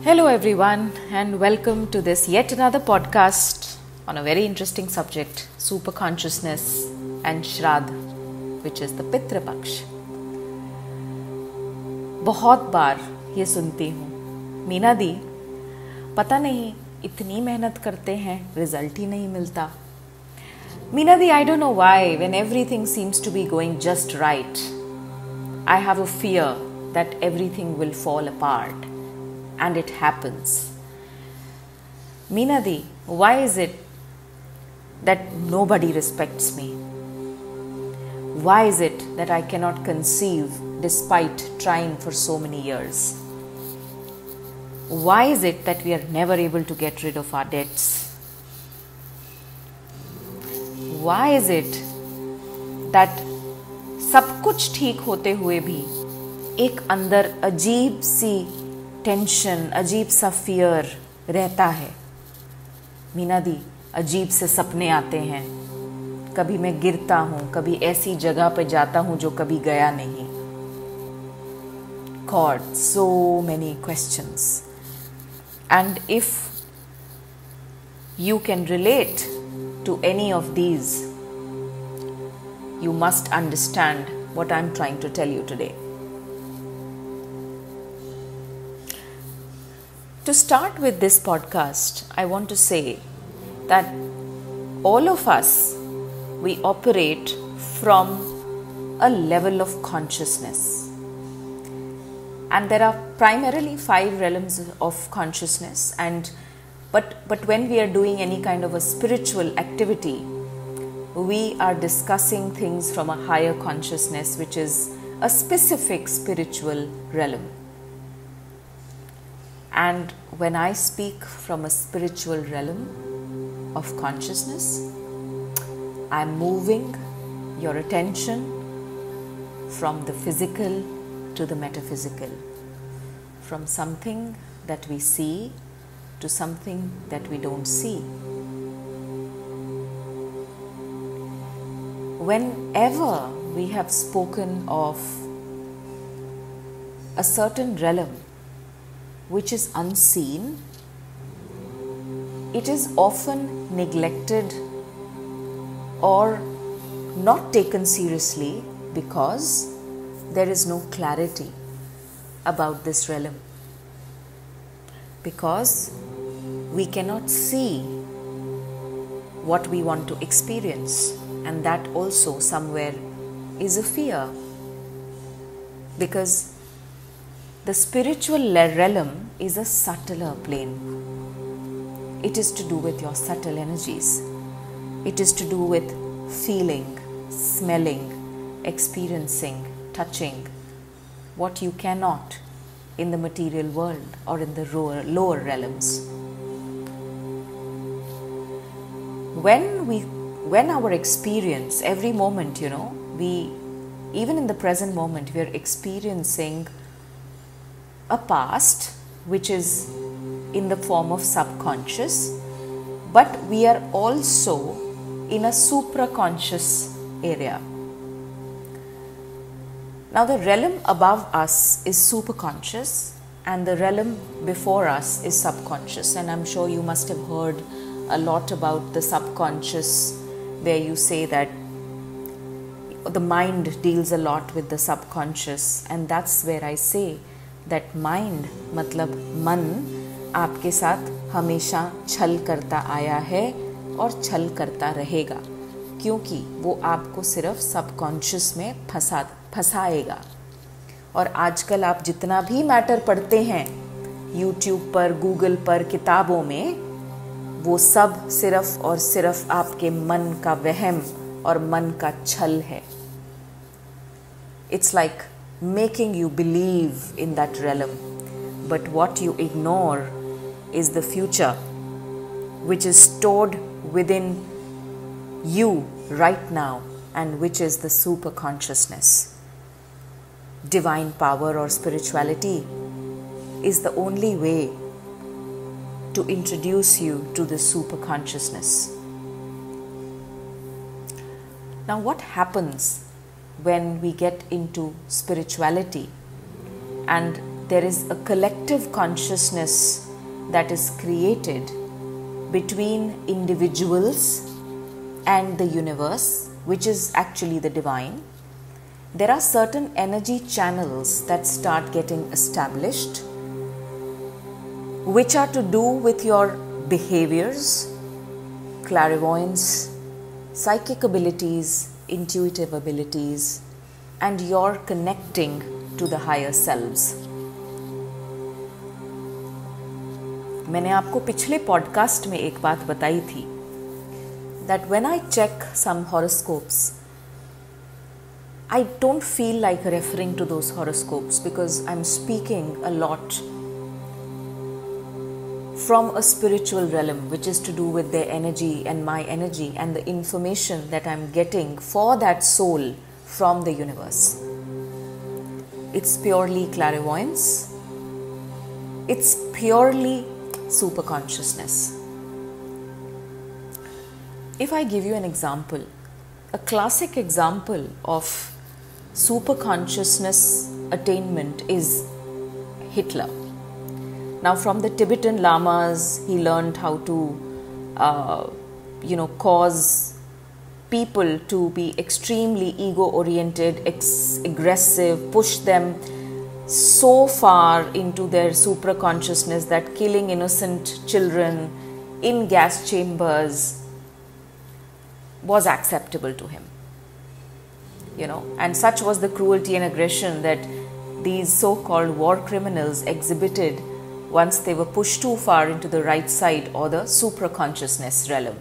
Hello everyone and welcome to this yet another podcast on a very interesting subject, super consciousness and Shraddh, which is the Pitra Paksha. बहुत बार ये सुनती हूँ, मीना दी पता नहीं इतनी मेहनत करते हैं रिजल्ट ही नहीं मिलता. मीना दी, I don't know why when everything seems to be going just right, I have a fear that everything will fall apart. And it happens. Meenaa Di, why is it that nobody respects me? Why is it that I cannot conceive despite trying for so many years? Why is it that we are never able to get rid of our debts? Why is it that सब कुछ ठीक होते हुए भी एक अंदर अजीब सी tension, अजीब सा फियर रहता है? मीना दी, अजीब से सपने आते हैं. कभी मैं गिरता हूँ, कभी ऐसी जगह पे जाता हूँ जो कभी गया नहीं. God, so many questions. And if you can relate to any of these, you must understand what I'm trying to tell you today. To start with this podcast, I want to say that all of us, we operate from a level of consciousness. And there are primarily 5 realms of consciousness. But when we are doing any kind of a spiritual activity, we are discussing things from a higher consciousness, which is a specific spiritual realm. And when I speak from a spiritual realm of consciousness, I'm moving your attention from the physical to the metaphysical, from something that we see to something that we don't see. Whenever we have spoken of a certain realm which is unseen, it is often neglected or not taken seriously because there is no clarity about this realm. Because we cannot see what we want to experience, and that also somewhere is a fear. Because the spiritual realm is a subtler plane. It is to do with your subtle energies. It is to do with feeling, smelling, experiencing, touching what you cannot in the material world or in the lower realms. When our experience, every moment, even in the present moment, we are experiencing a past which is in the form of subconscious, but we are also in a supraconscious area. Now the realm above us is superconscious and the realm before us is subconscious, and I'm sure you must have heard a lot about the subconscious, where you say that the mind deals a lot with the subconscious, and that's where I say that mind मतलब मन आपके साथ हमेशा छल करता आया है और छल करता रहेगा, क्योंकि वो आपको सिर्फ सबकॉन्शियस में फंसाएगा. और आजकल आप जितना भी मैटर पढ़ते हैं यूट्यूब पर, गूगल पर, किताबों में, वो सब सिर्फ और सिर्फ आपके मन का वहम और मन का छल है. It's like making you believe in that realm, but what you ignore is the future which is stored within you right now, and which is the super consciousness. Divine power or spirituality is the only way to introduce you to the super consciousness. Now what happens when we get into spirituality and there is a collective consciousness that is created between individuals and the universe, which is actually the divine. There are certain energy channels that start getting established, which are to do with your behaviors, clairvoyance, psychic abilities, intuitive abilities, and your connecting to the higher selves. मैंने आपको पिछले podcast में एक बात बताई थी that when I check some horoscopes, I don't feel like referring to those horoscopes because I'm speaking a lot from a spiritual realm, which is to do with their energy and my energy and the information that I'm getting for that soul from the universe. It's purely clairvoyance. It's purely super consciousness. If I give you an example, a classic example of super consciousness attainment is Hitler. Now, from the Tibetan lamas, he learned how to, cause people to be extremely ego-oriented, aggressive, push them so far into their supra-consciousness that killing innocent children in gas chambers was acceptable to him. And such was the cruelty and aggression that these so-called war criminals exhibited once they were pushed too far into the right side or the supra-consciousness realm.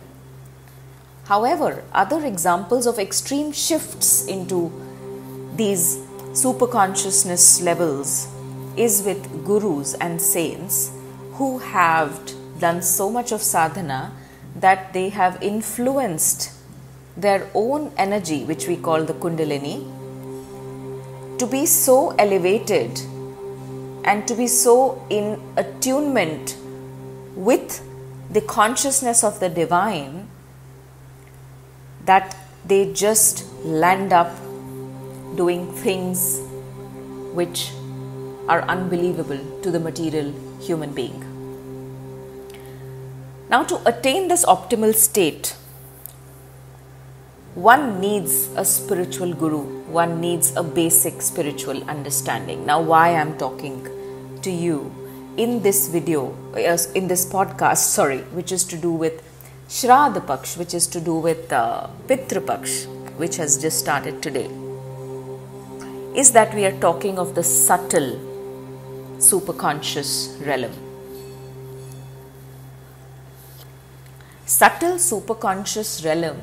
However, other examples of extreme shifts into these super-consciousness levels is with gurus and saints who have done so much of sadhana that they have influenced their own energy, which we call the Kundalini, to be so elevated and to be so in attunement with the consciousness of the divine that they just land up doing things which are unbelievable to the material human being. Now, to attain this optimal state, one needs a spiritual guru, one needs a basic spiritual understanding. Now, why I'm talking to you in this video, in this podcast, which is to do with Shraddha Paksh, which is to do with Pitra Paksha, which has just started today, is that we are talking of the subtle superconscious realm. Subtle superconscious realm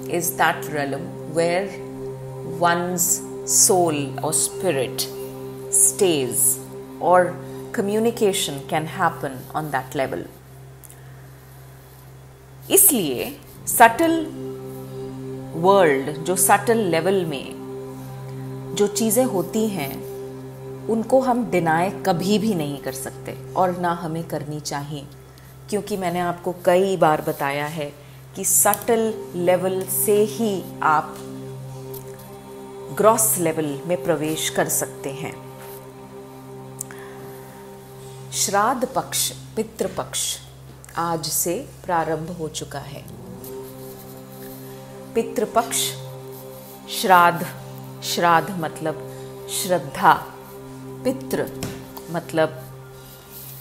is that realm where one's soul or spirit stays, or communication can happen on that level. इसलिए subtle world, जो subtle level में जो चीज़ें होती हैं, उनको हम deny कभी भी नहीं कर सकते और ना हमें करनी चाहिए, क्योंकि मैंने आपको कई बार बताया है कि सटल लेवल से ही आप ग्रॉस लेवल में प्रवेश कर सकते हैं. श्राद्ध पक्ष, पितृ पक्ष आज से प्रारंभ हो चुका है. पितृपक्ष, श्राद्ध, श्राद्ध मतलब श्रद्धा, पितृ मतलब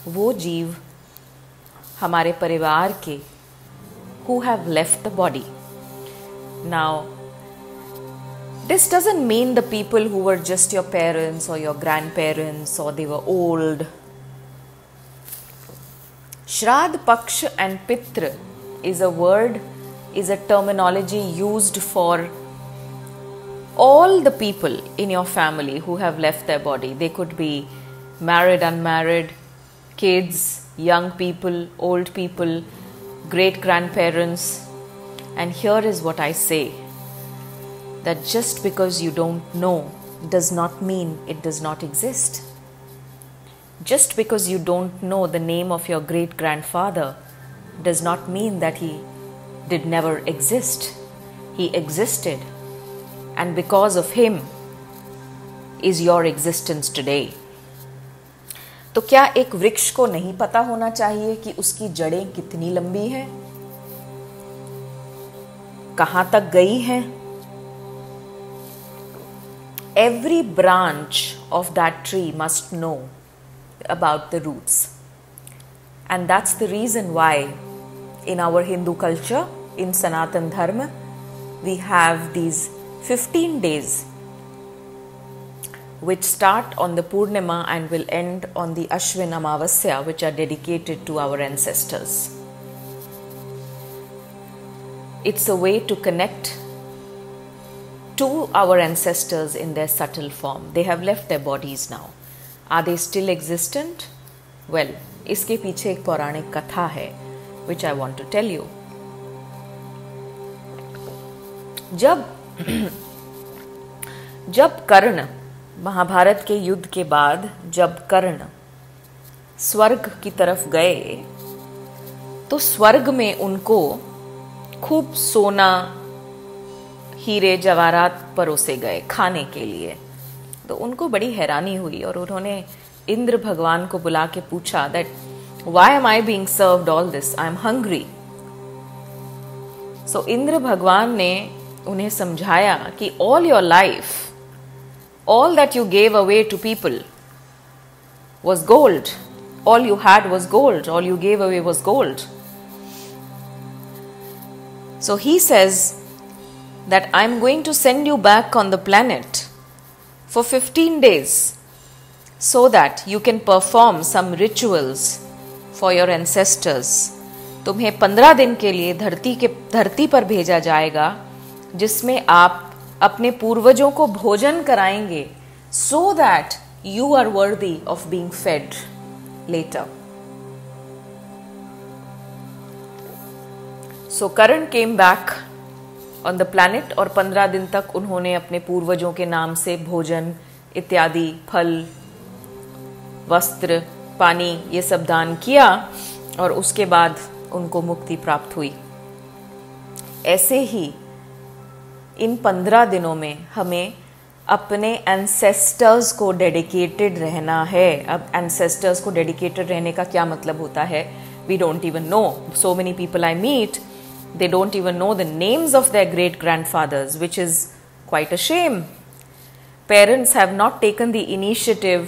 वो जीव हमारे परिवार के who have left the body. Now, this doesn't mean the people who were just your parents or your grandparents or they were old. Shraddh Paksha and Pitra is a word, is a terminology used for all the people in your family who have left their body. They could be married, unmarried, kids, young people, old people, great grandparents. And here is what I say, that just because you don't know does not mean it does not exist. Just because you don't know the name of your great grandfather does not mean that he did never exist. He existed, and because of him is your existence today. तो क्या एक वृक्ष को नहीं पता होना चाहिए कि उसकी जड़ें कितनी लंबी है, कहां तक गई है? Every branch of that tree must know about the roots. And that's the reason why in our Hindu culture, in Sanatan Dharma, we have these 15 days which start on the Purnima and will end on the Ashwin Amavasya, which are dedicated to our ancestors. It's a way to connect to our ancestors in their subtle form. They have left their bodies now. Are they still existent? Well, इसके पीछे एक पौराणिक कथा है which I want to tell you. जब कर्ण, महाभारत के युद्ध के बाद जब कर्ण स्वर्ग की तरफ गए तो स्वर्ग में उनको खूब सोना, हीरे जवाहरात परोसे गए खाने के लिए। तो उनको बड़ी हैरानी हुई और उन्होंने इंद्र भगवान को बुला के पूछा that why am I being served all this, I am hungry. So Indra भगवान ने उन्हें समझाया कि all your life, all that you gave away to people was gold, all you had was gold, all you gave away was gold. So he says that I'm going to send you back on the planet for 15 days so that you can perform some rituals for your ancestors. तुम्हें 15 दिन के लिए धरती पर भेजा जाएगा जिसमें आप अपने पूर्वजों को भोजन कराएंगे so that you are worthy of being fed later. So Karan came back on the planet और 15 दिन तक उन्होंने अपने पूर्वजों के नाम से भोजन इत्यादि, फल, वस्त्र, पानी ये सब दान किया और उसके बाद उनको मुक्ति प्राप्त हुई। ऐसे ही इन 15 दिनों में हमें अपने एंसेस्टर्स को डेडिकेटेड रहना है। अब एंसेस्टर्स को डेडिकेटेड रहने का क्या मतलब होता है? We don't even know. So many people I meet, they don't even know the names of their great grandfathers, which is quite a shame. Parents have not taken the initiative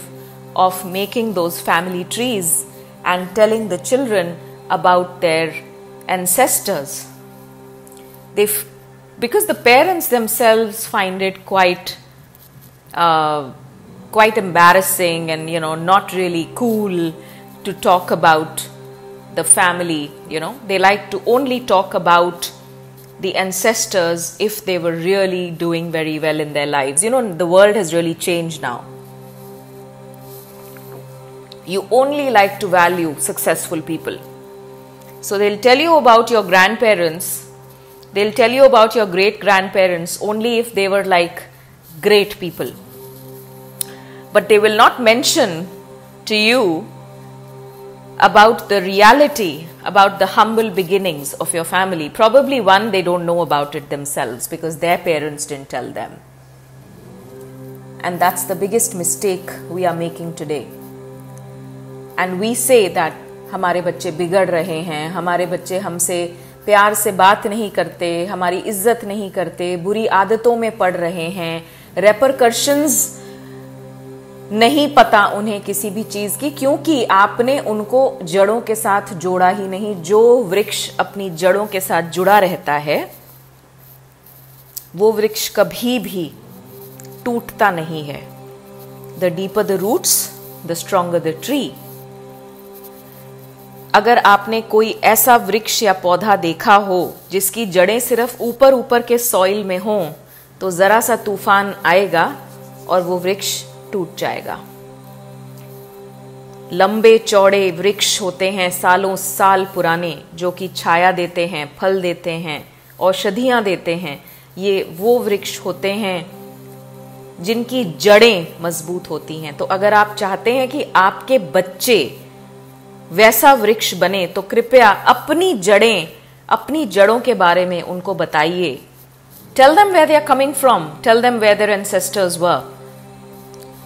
of making those family trees and telling the children about their ancestors. Because the parents themselves find it quite embarrassing and not really cool to talk about the family. They like to only talk about the ancestors if they were really doing very well in their lives. The world has really changed now. You only like to value successful people. So they'll tell you about your grandparents, they'll tell you about your great grandparents only if they were like great people. But they will not mention to you about the reality, about the humble beginnings of your family. Probably one, they don't know about it themselves because their parents didn't tell them. And that's the biggest mistake we are making today. And we say that हमारे बच्चे बिगड़ रहे हैं, हमारे बच्चे हमसे प्यार से बात नहीं करते, हमारी इज्जत नहीं करते, बुरी आदतों में पड़ रहे हैं, रेपरकशंस नहीं पता उन्हें किसी भी चीज की, क्योंकि आपने उनको जड़ों के साथ जोड़ा ही नहीं। जो वृक्ष अपनी जड़ों के साथ जुड़ा रहता है वो वृक्ष कभी भी टूटता नहीं है। The deeper the roots the stronger the tree. अगर आपने कोई ऐसा वृक्ष या पौधा देखा हो जिसकी जड़ें सिर्फ ऊपर ऊपर के सॉइल में हों तो जरा सा तूफान आएगा और वो वृक्ष टूट जाएगा। लंबे चौड़े वृक्ष होते हैं सालों साल पुराने, जो कि छाया देते हैं, फल देते हैं, औषधियां देते हैं। ये वो वृक्ष होते हैं जिनकी जड़ें मजबूत होती हैं। तो अगर आप चाहते हैं कि आपके बच्चे वैसा वृक्ष बने तो कृपया अपनी जड़ों के बारे में उनको बताइए। Tell them where they are coming from. Tell them where their ancestors were.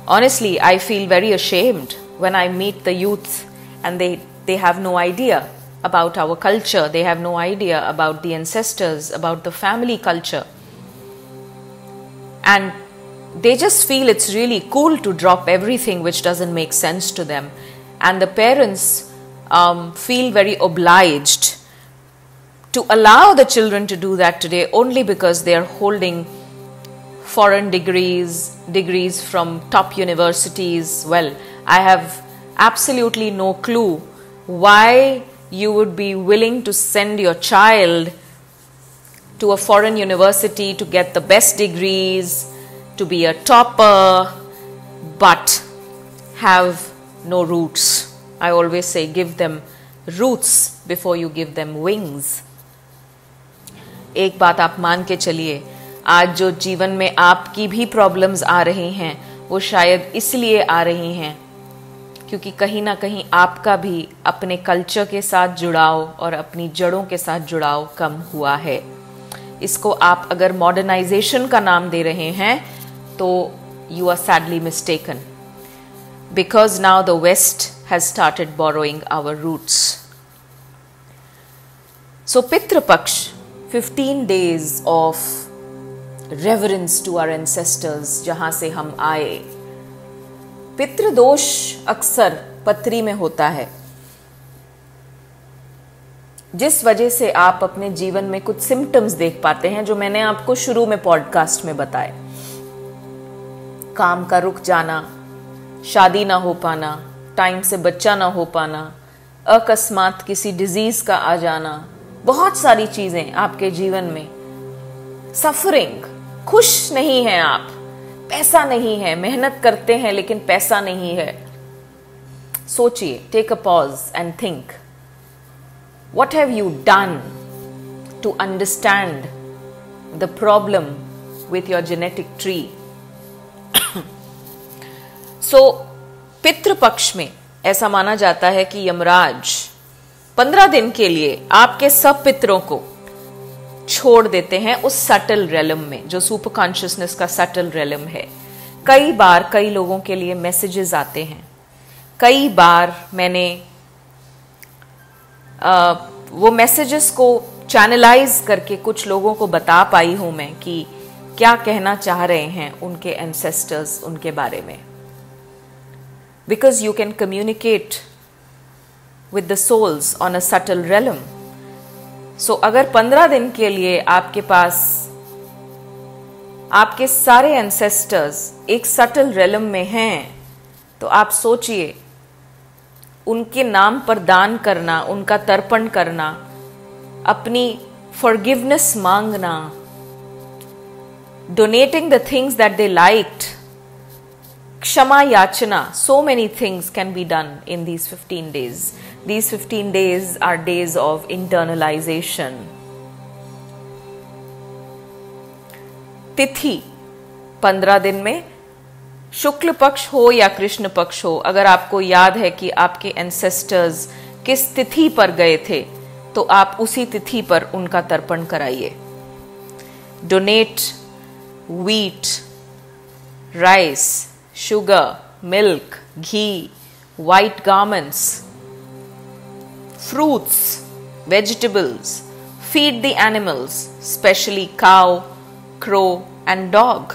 Honestly, I feel very ashamed when I meet the youth and they have no idea about our culture, they have no idea about the ancestors, about the family culture. And they just feel it's really cool to drop everything which doesn't make sense to them. And the parents feel very obliged to allow the children to do that today only because they are holding foreign degrees from top universities. Well, I have absolutely no clue why you would be willing to send your child to a foreign university to get the best degrees, to be a topper, but have no roots. I always say give them roots before you give them wings. एक बात आप मान के चलिए, आज जो जीवन में आपकी भी प्रॉब्लम्स आ रही हैं वो शायद इसलिए आ रही हैं क्योंकि कहीं ना कहीं आपका भी अपने कल्चर के साथ जुड़ाव और अपनी जड़ों के साथ जुड़ाव कम हुआ है. इसको आप अगर मॉडर्नाइजेशन का नाम दे रहे हैं तो you are sadly mistaken, because now the west has started borrowing our roots. So Pitru Paksha, 15 days of reverence to our ancestors, जहां से हम आए. पितृदोष अक्सर पत्री में होता है, जिस वजह से आप अपने जीवन में कुछ सिम्टम्स देख पाते हैं जो मैंने आपको शुरू में पॉडकास्ट में बताए. काम का रुक जाना, शादी ना हो पाना, टाइम से बच्चा ना हो पाना, अकस्मात किसी डिजीज का आ जाना, बहुत सारी चीजें आपके जीवन में. सफरिंग, खुश नहीं हैं आप, पैसा नहीं है, मेहनत करते हैं लेकिन पैसा नहीं है. सोचिए, take a pause and think, what have you done to understand the problem with your genetic tree. So Pitrupaksha में ऐसा माना जाता है कि यमराज 15 दिन के लिए आपके सब पितरों को छोड़ देते हैं उस सटल रेलम में, जो सुपर कॉन्शियसनेस का सटल रेलम है. कई बार कई लोगों के लिए मैसेजेस आते हैं, कई बार मैंने वो मैसेजेस को चैनलाइज करके कुछ लोगों को बता पाई हूं मैं कि क्या कहना चाह रहे हैं उनके एंसेस्टर्स उनके बारे में. Because you can communicate with the souls on a subtle realm. So अगर 15 दिन के लिए आपके पास आपके सारे ancestors एक subtle realm में हैं, तो आप सोचिए, उनके नाम पर दान करना, उनका तर्पण करना, अपनी forgiveness मांगना, donating the things that they liked, क्षमा याचना, so many things can be done in these 15 days. These 15 days are days of internalization. तिथि 15 दिन में, शुक्ल पक्ष हो या कृष्ण पक्ष हो, अगर आपको याद है कि आपके एंसेस्टर्स किस तिथि पर गए थे तो आप उसी तिथि पर उनका तर्पण कराइए. Donate wheat, rice, sugar, milk, ghee, white garments, fruits, vegetables. Feed the animals, especially cow, crow and dog.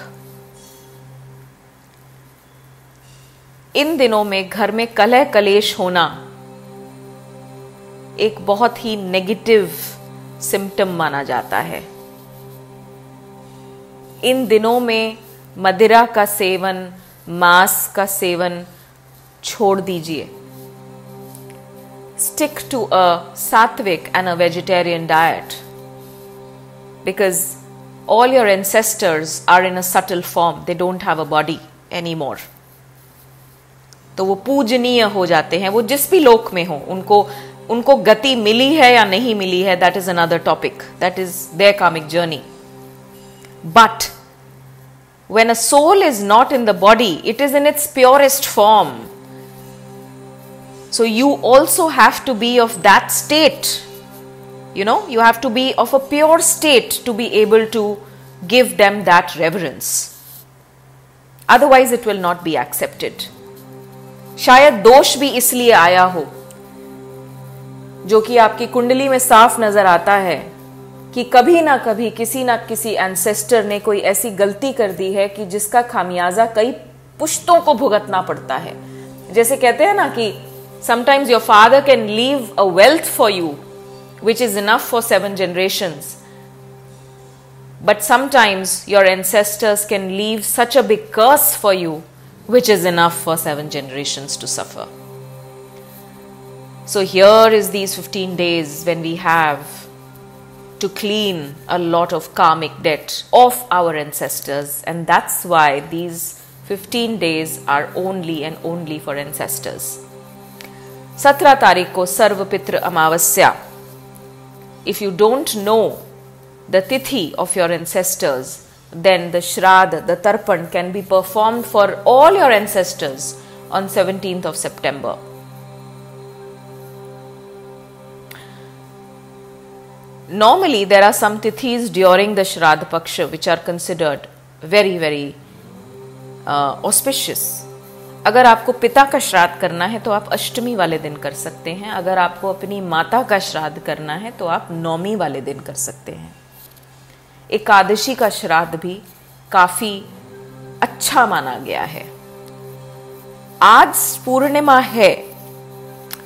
इन दिनों में घर में कलह कलेश होना एक बहुत ही नेगेटिव सिम्टम माना जाता है. इन दिनों में मदिरा का सेवन, मांस का सेवन छोड़ दीजिए. Stick to a sattvic and a vegetarian diet, because all your ancestors are in a subtle form. They don't have a body anymore. तो वो पूजनीय हो जाते हैं, वो जिस भी लोक में हो. उनको गति मिली है या नहीं मिली है, that is another topic. That is their karmic journey. But when a soul is not in the body, it is in its purest form. So you also have to be of that state. You know, you have to be of a pure state to be able to give them that reverence. Otherwise, it will not be accepted. शायद दोष भी इसलिए आया हो, जो कि आपकी कुंडली में साफ नजर आता है कि कभी ना कभी किसी ना किसी एंसेस्टर ने कोई ऐसी गलती कर दी है कि जिसका खामियाजा कई पुश्तों को भुगतना पड़ता है। जैसे कहते हैं ना कि sometimes your father can leave a wealth for you which is enough for 7 generations, but sometimes your ancestors can leave such a big curse for you which is enough for 7 generations to suffer. So here is these 15 days when we have to clean a lot of karmic debt of our ancestors, and that's why these 15 days are only and only for ancestors. 17 तारीख को सर्व पितृ अमावस्या. If you don't know the tithi of your ancestors, then the shraddh, the tarpan can be performed for all your ancestors on 17th of September. Normally there are some tithis during the Pitra Paksha which are considered very very auspicious. अगर आपको पिता का श्राद्ध करना है तो आप अष्टमी वाले दिन कर सकते हैं. अगर आपको अपनी माता का श्राद्ध करना है तो आप नौमी वाले दिन कर सकते हैं. एकादशी का श्राद्ध भी काफी अच्छा माना गया है. आज पूर्णिमा है,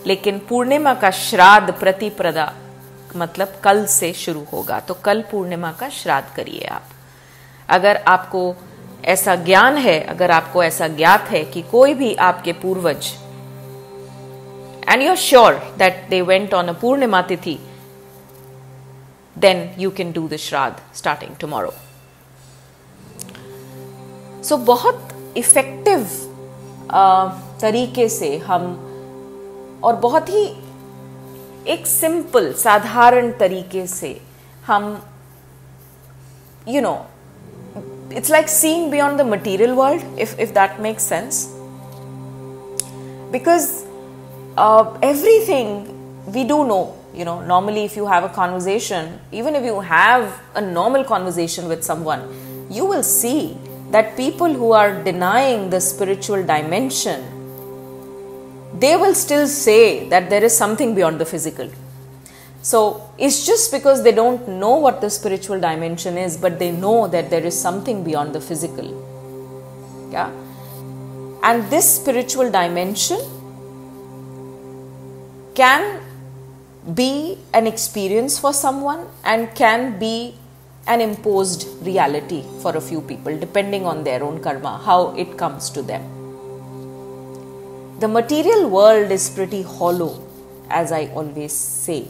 लेकिन पूर्णिमा का श्राद्ध प्रतिपदा मतलब कल से शुरू होगा, तो कल पूर्णिमा का श्राद्ध करिए आप. अगर आपको ऐसा ज्ञान है, अगर आपको ऐसा ज्ञात है कि कोई भी आपके पूर्वज, and you are sure that they went on a purnima tithi, then you can do the shraddh starting tomorrow. So बहुत इफेक्टिव तरीके से हम, और बहुत ही एक सिंपल साधारण तरीके से हम, you know, it's like seeing beyond the material world, if that makes sense, because everything we do know. You know, normally if you have a conversation, even if you have a normal conversation with someone, you will see that people who are denying the spiritual dimension, they will still say that there is something beyond the physical. So it's just because they don't know what the spiritual dimension is, but they know that there is something beyond the physical. Yeah. And this spiritual dimension can be an experience for someone and can be an imposed reality for a few people, depending on their own karma, how it comes to them. The material world is pretty hollow, as I always say.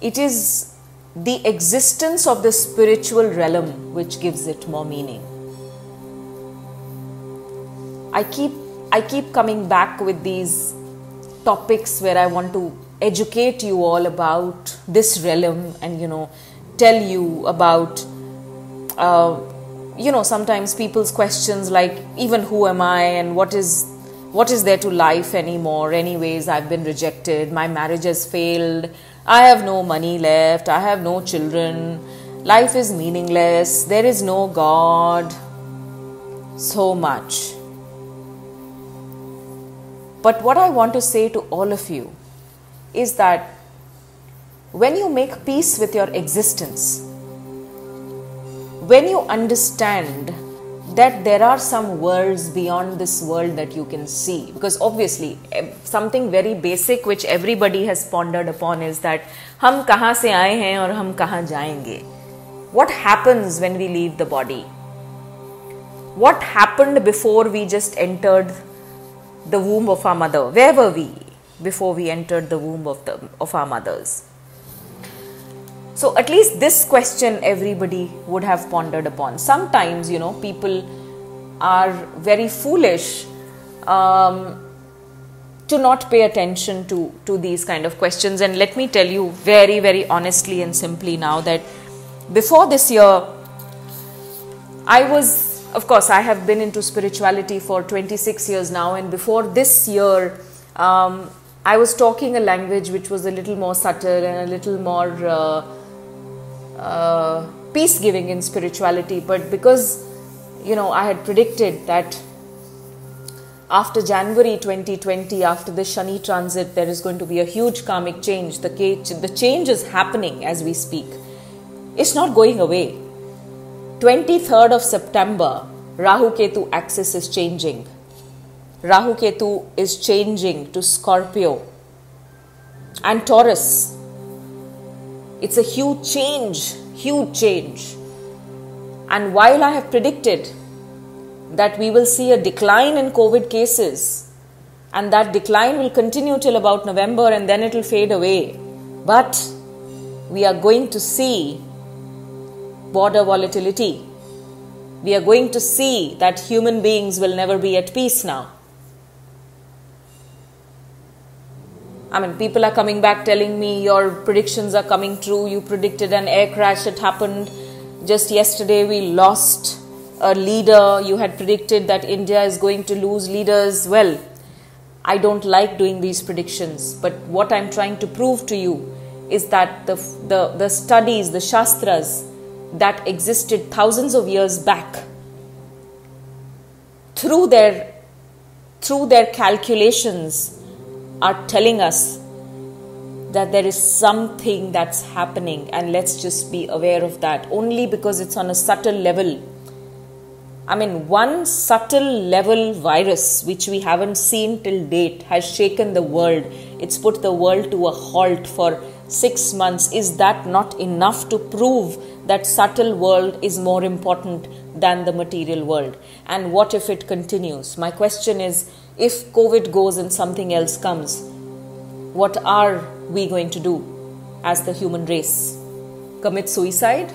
It is the existence of the spiritual realm which gives it more meaning. I keep coming back with these topics where I want to educate you all about this realm and, you know, tell you about, you know, sometimes people's questions like, even who am I and what is there to life anymore? Anyways, I've been rejected, my marriage has failed, I have no money left, I have no children, life is meaningless, there is no God, so much. But what I want to say to all of you is that when you make peace with your existence, when you understand that there are some worlds beyond this world that you can see, because obviously something very basic which everybody has pondered upon is that हम कहाँ से आए हैं और हम कहाँ जाएंगे. What happens when we leave the body? What happened before we just entered the womb of our mother? Where were we before we entered the womb of our mothers? So at least this question everybody would have pondered upon. Sometimes, you know, people are very foolish to not pay attention to these kind of questions. And let me tell you very, very honestly and simply now that before this year, of course, I have been into spirituality for 26 years now, and before this year, I was talking a language which was a little more subtle and a little more peace-giving in spirituality. But because, you know, I had predicted that after January 2020, after the Shani transit, there is going to be a huge karmic change. The change is happening as we speak. It's not going away. 23rd of September, Rahu Ketu axis is changing. Rahu Ketu is changing to Scorpio and Taurus. It's a huge change, huge change. And while I have predicted that we will see a decline in COVID cases, and that decline will continue till about November and then it will fade away, but we are going to see border volatility. We are going to see that human beings will never be at peace now. I mean, people are coming back telling me your predictions are coming true. You predicted an air crash, it happened. Just yesterday we lost a leader. You had predicted that India is going to lose leaders. Well, I don't like doing these predictions, but what I'm trying to prove to you is that the studies, the Shastras that existed thousands of years back, through their calculations, are telling us that there is something that's happening, and let's just be aware of that, only because it's on a subtle level. I mean, one subtle level virus which we haven't seen till date has shaken the world. It's put the world to a halt for 6 months. Is that not enough to prove that subtle world is more important than the material world? And what if it continues? My question is, if COVID goes and something else comes, what are we going to do as the human race? Commit suicide?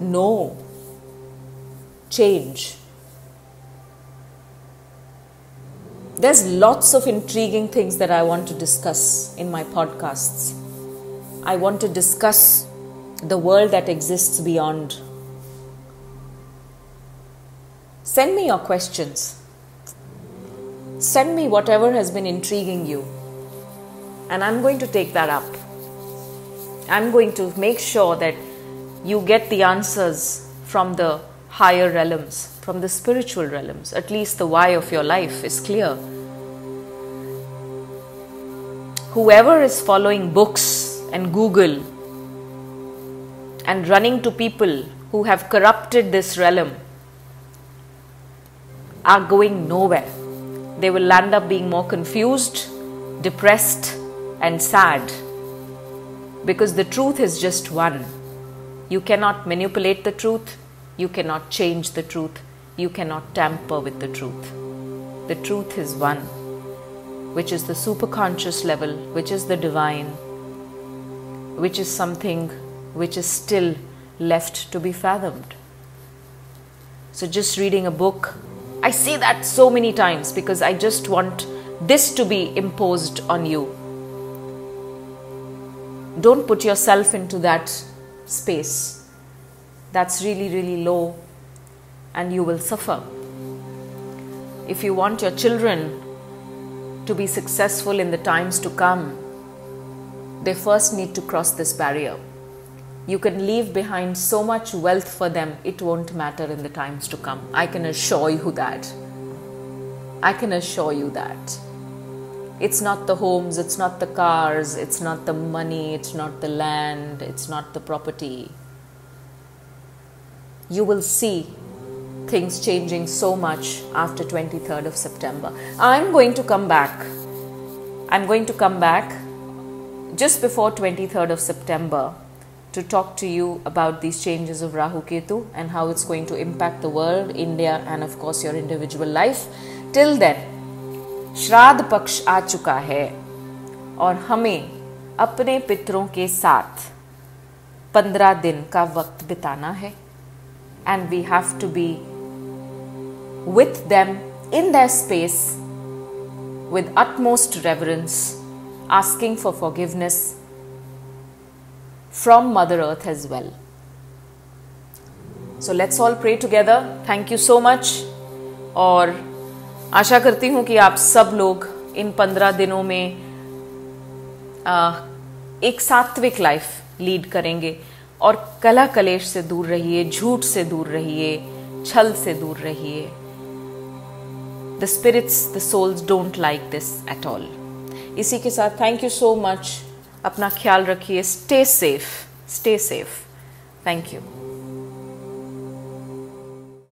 No. Change. There's lots of intriguing things that I want to discuss in my podcasts. I want to discuss the world that exists beyond. Send me your questions. Send me whatever has been intriguing you, and I'm going to take that up. I'm going to make sure that you get the answers from the higher realms, from the spiritual realms. At least the why of your life is clear. Whoever is following books and Google and running to people who have corrupted this realm are going nowhere. They will land up being more confused, depressed, and sad, because the truth is just one. You cannot manipulate the truth. You cannot change the truth. You cannot tamper with the truth. The truth is one, which is the superconscious level, which is the divine, which is something which is still left to be fathomed. So just reading a book, I say that so many times because I just want this to be imposed on you. Don't put yourself into that space. That's really, really low, and you will suffer. If you want your children to be successful in the times to come, they first need to cross this barrier. You can leave behind so much wealth for them, it won't matter in the times to come. I can assure you that. I can assure you that. It's not the homes, it's not the cars, it's not the money, it's not the land, it's not the property. You will see things changing so much after 23rd of September. I'm going to come back. I'm going to come back just before 23rd of September to talk to you about these changes of Rahu Ketu and how it's going to impact the world, India, and of course your individual life. Till then, श्राद्ध पक्ष आ चुका है और हमें अपने पितरों के साथ 15 दिन का वक्त बिताना है. And we have to be with them in their space with utmost reverence, asking for forgiveness from Mother Earth as well. So let's all pray together. Thank you so much. और आशा करती हूँ कि आप सब लोग इन 15 दिनों में एक सात्विक लाइफ लीड करेंगे और कला कलेश से दूर रहिए, झूठ से दूर रहिए, छल से दूर रहिए. The spirits, the souls don't like this at all. इसी के साथ थैंक यू सो मच. अपना ख्याल रखिए. Stay safe. Stay safe. Thank you.